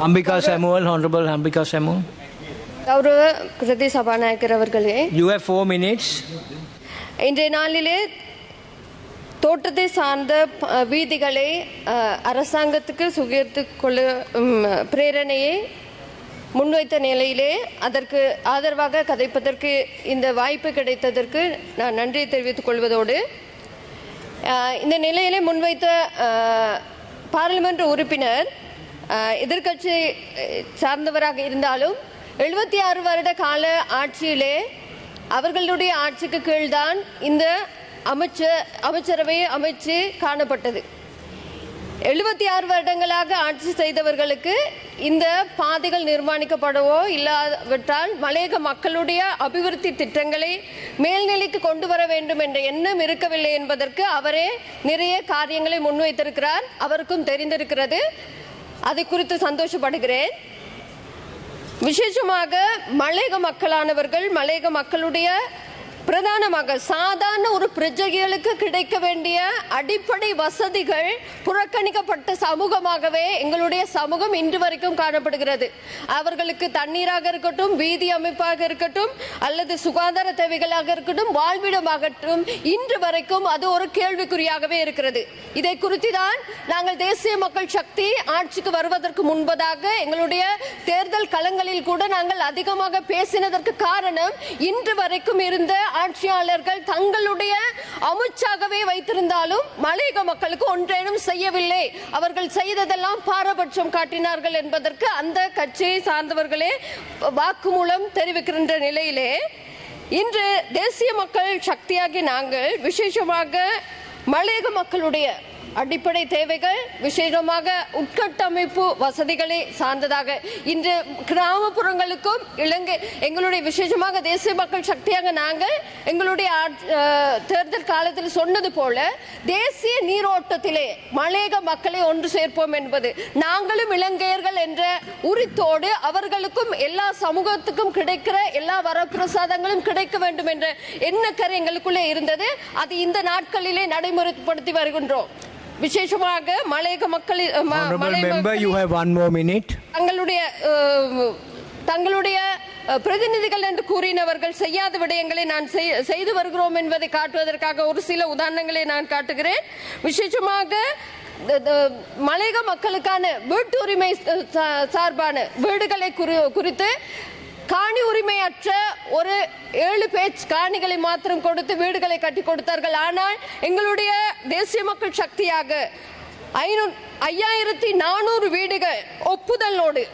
Ambika Samuel, Honorable Ambika Samuel. கௌரவ பிரதி சபாநாயகர் அவர்களே, You have 4 minutes. இன்றைய நாளிலே தோட்டத்தை சார்ந்த வீதிகளை அரசாங்கத்துக்கு சுகீர்த்து கொள்ள பிரேரணையை முன்வைத்த நிலையிலே அதற்கு ஆதரவாக கதைப்பதற்கு இந்த வாய்ப்பு கிடைத்ததற்கு நான் நன்றி தெரிவித்துக் கொள்வதோடு, இந்த நிலையிலே முன்வைத்த பாராளுமன்ற உறுப்பினர் எதிர்க்கட்சி சார்ந்தவராக இருந்தாலும் 76 வருட கால ஆட்சியிலே அவர்களுடைய ஆட்சிக்கு கீழ்தான் இந்த அமைச்சரவை அமைச்சு காணப்பட்டது. 76 வருடங்களாக ஆட்சி செய்தவர்களுக்கு இந்த பாதைகள் நிர்மாணிக்கப்படவோ இல்லாவிட்டால் மலையக மக்களுடைய அபிவிருத்தி திட்டங்களை மேல்நிலைக்கு கொண்டு வர வேண்டும் என்ற எண்ணம் இருக்கவில்லை என்பதற்கு அவரே நிறைய காரியங்களை முன்வைத்திருக்கிறார். அவருக்கும் தெரிந்திருக்கிறது. அதை குறித்து சந்தோஷப்படுகிறேன். விசேஷமாக மலையக மக்களானவர்கள், மலையக மக்களுடைய பிரதானமாக சாதாரண ஒரு பிரஜைகளுக்கு கிடைக்க வேண்டிய அடிப்படை வசதிகள் புறக்கணிக்கப்பட்ட சமூகமாகவே எங்களுடைய சமூகம் இன்று வரைக்கும் காணப்படுகிறது. அவர்களுக்கு தண்ணீராக இருக்கட்டும், வீதி அமைப்பாக இருக்கட்டும், அல்லது சுகாதார தேவைகளாக இருக்கட்டும், வாழ்விடமாகட்டும், இன்று வரைக்கும் அது ஒரு கேள்விக்குறியாகவே இருக்கிறது. இதை குறித்து தான் நாங்கள் தேசிய மக்கள் சக்தி ஆட்சிக்கு வருவதற்கு முன்பதாக எங்களுடைய தேர்தல் களங்களில் கூட நாங்கள் அதிகமாக பேசினதற்கு காரணம், இன்று வரைக்கும் இருந்த ஆட்சியாளர்கள் தங்களுடைய அமைச்சாகவே வைத்திருந்தாலும் மலையக மக்களுக்கு ஒன்றேனும் செய்யவில்லை, அவர்கள் செய்ததெல்லாம் பாரபட்சம் காட்டினார்கள் என்பதற்கு அந்த கட்சியை சார்ந்தவர்களே வாக்குமூலம் தெரிவிக்கின்ற நிலையிலே இன்று தேசிய மக்கள் சக்தியாகி நாங்கள் விசேஷமாக மலையக மக்களுடைய அடிப்படை தேவைகள், விசேஷமாக உட்கட்டமைப்பு வசதிகளை சார்ந்ததாக இன்று கிராமப்புறங்களுக்கும் எங்களுடைய விசேஷமாக தேசிய மக்கள் சக்தியாக நாங்கள் எங்களுடைய தேர்தல் காலத்தில் சொன்னது போல தேசிய நீரோட்டத்திலே மலையக மக்களை ஒன்று சேர்ப்போம் என்பது, நாங்களும் இலங்கையர்கள் என்ற உரித்தோடு அவர்களுக்கும் எல்லா சமூகத்துக்கும் கிடைக்கிற எல்லா வரப்பிரசாதங்களும் கிடைக்க வேண்டும் என்ற எண்ணக்கரு எங்களுக்குள்ளே இருந்தது. அது இந்த நாட்களிலே நடைமுறைப்படுத்தி வருகின்றோம். விசேஷமாக மலையக மக்கள் தங்களுடைய பிரதிநிதிகள் என்று கூறினவர்கள் செய்யாத விடயங்களை நான் செய்து வருகிறோம் என்பதை காட்டுவதற்காக ஒரு சில உதாரணங்களை நான் காட்டுகிறேன். விசேஷமாக மலையக மக்களுக்கான வீட்டு உரிமை சார்பான வீடுகளை குறித்து காணி உரிமையற்ற ஒரு 7 பேச் காணிகளை மாத்திரம் கொடுத்து வீடுகளை கட்டி கொடுத்தார்கள். ஆனால் எங்களுடைய தேசிய மக்கள் சக்தியாக 5400 வீடுகள் ஒப்புதலோடு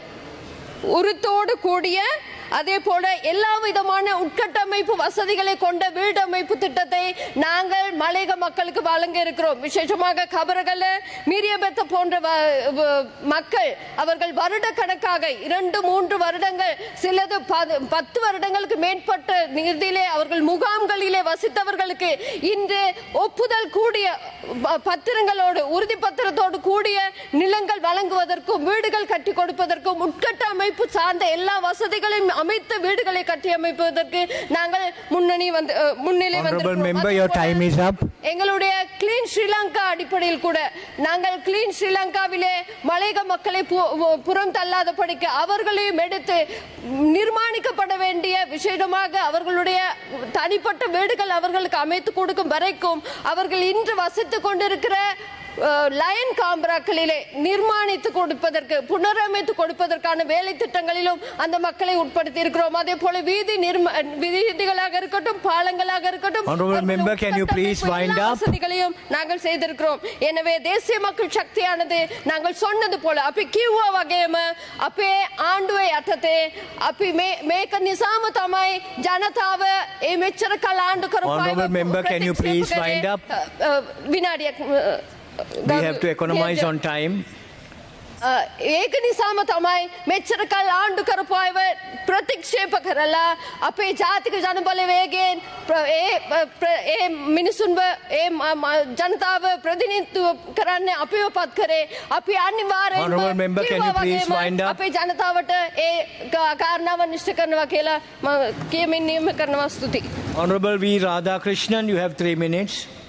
உறுத்தோடு கூடிய, அதே போல எல்லா விதமான உட்கட்டமைப்பு வசதிகளை கொண்ட வீடு அமைப்பு திட்டத்தை நாங்கள் மலையக மக்களுக்கு வழங்க இருக்கிறோம். விசேஷமாக கபரகல, மீரியபெத்த போன்ற மக்கள் அவர்கள் வருட கணக்காக 2-3 வருடங்கள், சிலது 10 வருடங்களுக்கு மேற்பட்ட நிதியிலே அவர்கள் முகாம்களிலே வசித்தவர்களுக்கு இன்று ஒப்புதல் கூடிய பத்திரங்களோடு, உறுதி பத்திரத்தோடு கூடிய நிலங்கள் வழங்குவதற்கும் வீடுகள் கட்டி கொடுப்பதற்கும் உட்கட்டமைப்பு சார்ந்த எல்லா வசதிகளையும் அமைத்த வீடுகளை கட்டி அமைப்பதற்கு நாங்கள் முன்னிலை வந்திருக்கிறோம். எங்களுடைய கிளீன் ஸ்ரீலங்கா அடிப்படையில் கூட நாங்கள் கிளீன் ஸ்ரீலங்காவிலே மலையக மக்களை புறம் தள்ளாதபடிக்கு அவர்களையும் எடுத்து நிர்மாணிக்கப்பட வேண்டிய, விசேஷமாக அவர்களுடைய தனிப்பட்ட வீடுகள் அவர்களுக்கு அமைத்து கொடுக்கும் வரைக்கும் அவர்கள் இன்று வசித்துக் கொண்டிருக்கிற லயன் காம்பராக்களிலே நிர்மாணித்து கொடுப்பதற்கு, புனரமைத்து கொடுப்பதற்கான வேலை திட்டங்களிலும் அந்த மக்களை உட்படுத்தி இருக்கிறோம். அதே போல வீதிகளாக இருக்கட்டும், பாலங்களாக இருக்கட்டும், வசதிகளையும் நாங்கள் செய்திருக்கிறோம். எனவே தேசிய மக்கள் சக்தியானது நாங்கள் சொன்னது போல அப்பி கிவா வகையම අපේ ආණ්ඩුවේ යටතේ අපි මේක නිසාම තමයි ජනතාව ඒ මෙච්චර කල ආණ්ඩු කරපු විනාඩියක් We have to economize on time. ඒක නිසාම තමයි මෙච්චර කල් ආණ්ඩු කරපු අයව ප්‍රතික්ෂේප කරලා අපේ ජාතික ජනබලවේගයෙන් ඒ මිනිසුන්ව ඒ ජනතාව ප්‍රතිනිධිත්ව කරන්න අපිව පත් කරේ. අපි අනිවාර්යෙන්ම අපේ ජනතාවට ඒ කාරණාව නිශ්චය කරනවා කියලා මම කියමින් නියම කරනවා. ස්තුතියි. Honorable V. Radhakrishnan, you have 3 minutes.